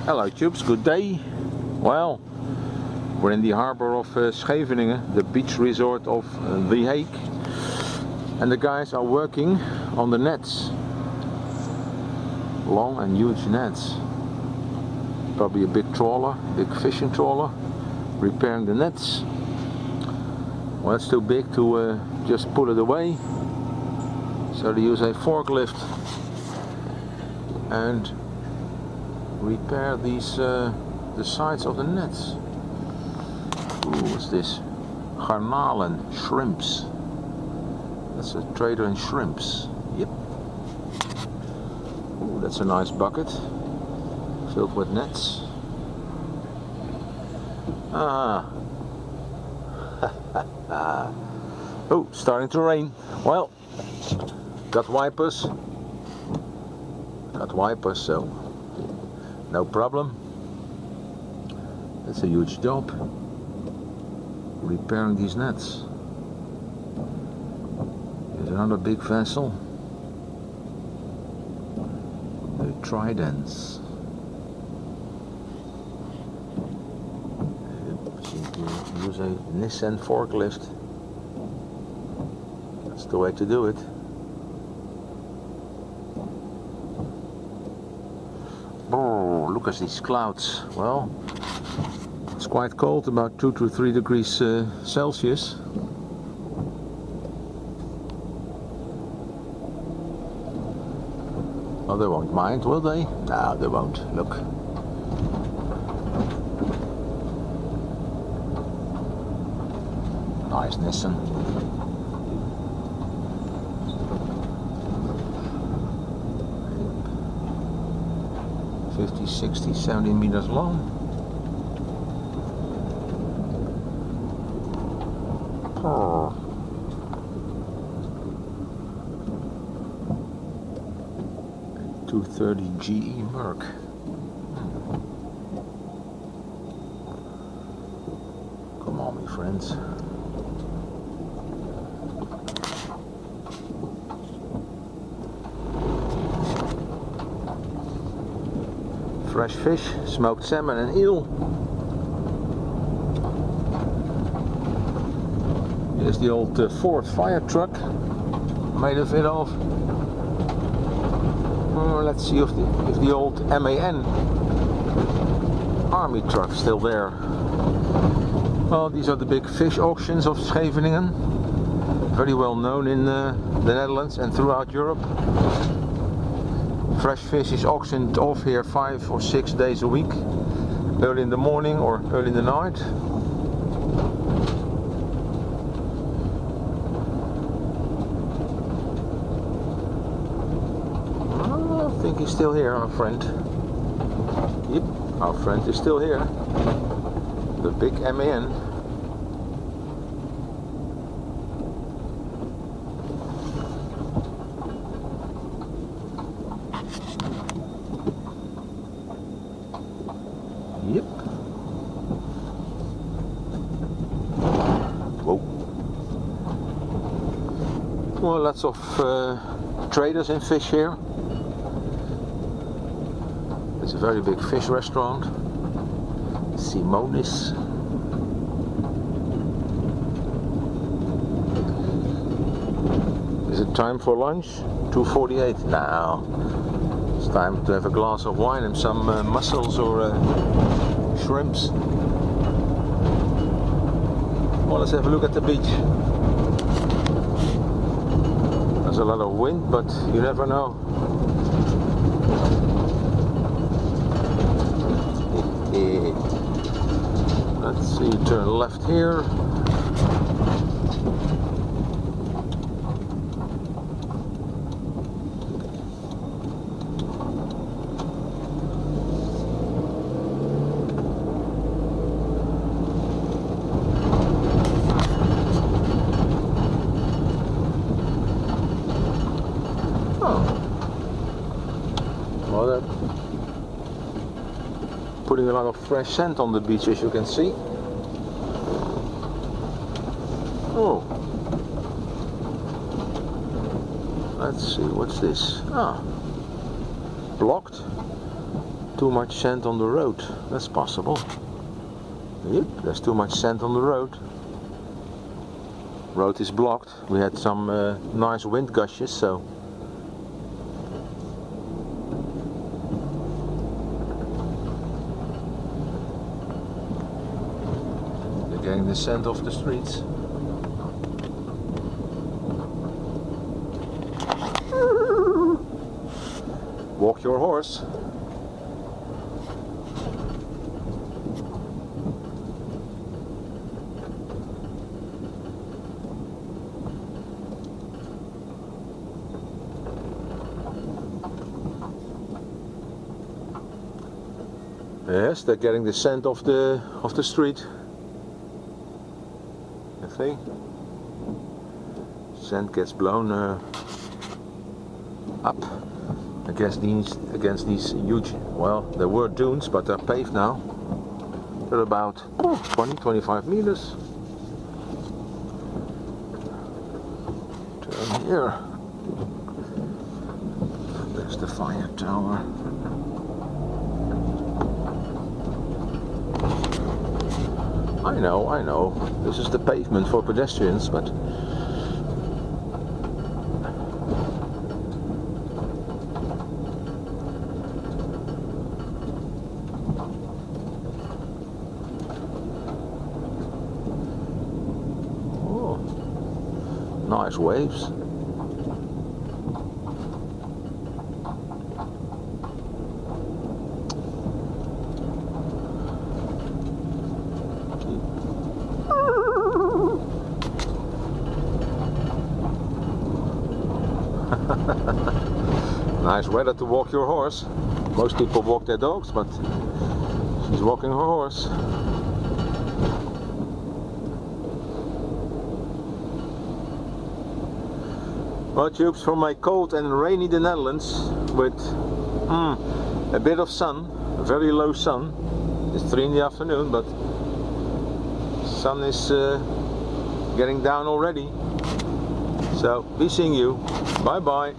Hello tubes, good day. Well, we're in the Harbour of Scheveningen, the beach resort of The Hague, and the guys are working on the nets. Long and huge nets. Probably a big trawler, big fishing trawler, repairing the nets. Well, it's too big to just pull it away, so they use a forklift and repair these the sides of the nets. Ooh, what's this? Garnalen, shrimps. That's a trader in shrimps. Yep. Ooh, that's a nice bucket filled with nets. Ah. Oh, starting to rain. Well, got wipers. So no problem. That's a huge job, repairing these nets. Here's another big vessel, the Tridents. Use a Nissan forklift. That's the way to do it. Oh, look at these clouds. Well, it's quite cold, about 2 to 3 degrees Celsius. Oh, they won't mind, will they? No, they won't. Look. Nice Nissan. $50, $60, $70 meters long. Oh. A 230 GE Merc. Come on, my friends. Fresh fish, smoked salmon and eel. Here's the old Ford fire truck, made of it of. Let's see if the old MAN army truck's still there. Well, these are the big fish auctions of Scheveningen, very well known in the Netherlands and throughout Europe. Fresh fish is auctioned off here 5 or 6 days a week, early in the morning or early in the night. I think he's still here, our friend. Yep, our friend is still here. The big MAN. Yep. Whoa. Well, lots of traders in fish here. It's a very big fish restaurant. Simonis. Is it time for lunch? 2:48 now. It's time to have a glass of wine and some mussels or shrimps. Well, let's have a look at the beach. There's a lot of wind, but you never know. Let's see, turn left here. Well, they're putting a lot of fresh sand on the beach, as you can see. Oh, let's see, what's this? Ah, blocked. too much sand on the road. That's possible. Yep, there's too much sand on the road. Road is blocked. We had some nice wind gushes, so they're getting the sand off the streets. Walk your horse. Yes, they're getting the sand off the street. I think sand gets blown up against these huge, well, there were dunes, but they're paved now. They're about 20-25 meters. Turn here. There's the fire tower. I know, this is the pavement for pedestrians, but oh, nice waves. Nice weather to walk your horse. Most people walk their dogs, but she's walking her horse. Well, tubes, from my cold and rainy the Netherlands with a bit of sun, a very low sun. It's 3 in the afternoon, but sun is getting down already. So, be seeing you. Bye bye.